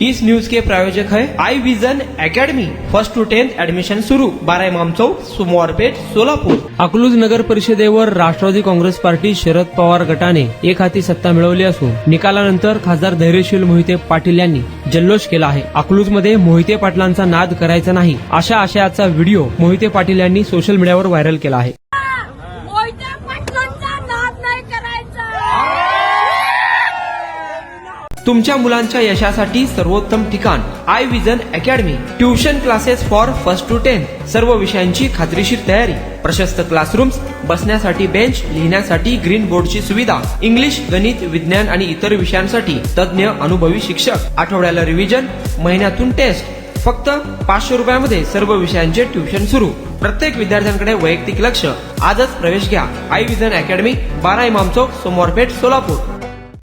इस news के प्रायोजक है I Vision Academy. 1st to 10th admission सुरू। 12 इमाम चौक, सोमवारपेठ, सोलापूर। अकलूज नगर परिषदेवर राष्ट्रवादी काँग्रेस पार्टी शरद पवार गटाने एक हाती सत्ता मिळवली असून निकालानंतर खासदार धैर्यशील मोहिते पाटील यांनी जल्लोष केला आहे। अकलूज मध्ये मोहिते पाटलांचा नाद करायचा नाही अशा आशयाचा व्हिडिओ मोहिते पाटील यांनी सोशल मीडियावर व्हायरल केला आहे। तुमच्या मुलांच्या यशासाठी सर्वोत्तम ठिकाण I Vision Academy. Tuition classes for 1st to 10th, सर्व विषयांची खात्रीशीर तयारी, प्रशस्त क्लासरूम्स, बसण्यासाठी बेंच, लिहिण्यासाठी ग्रीन बोर्डची सुविधा, इंग्लिश, गणित, विज्ञान आणि इतर विषयांसाठी तज्ञ अनुभवी शिक्षक, आठवड्याला रिव्हिजन, महिन्यातून टेस्ट। फक्त 500 रुपयामध्ये सर्व विषयांचे ट्युशन सुरू। प्रत्येक विद्यार्थ्यांकडे वैयक्तिक लक्ष। आजच प्रवेश घ्या आई विजन अकॅडमी, 12 इमाम चौक, सोमवारपेठ, सोलापूर।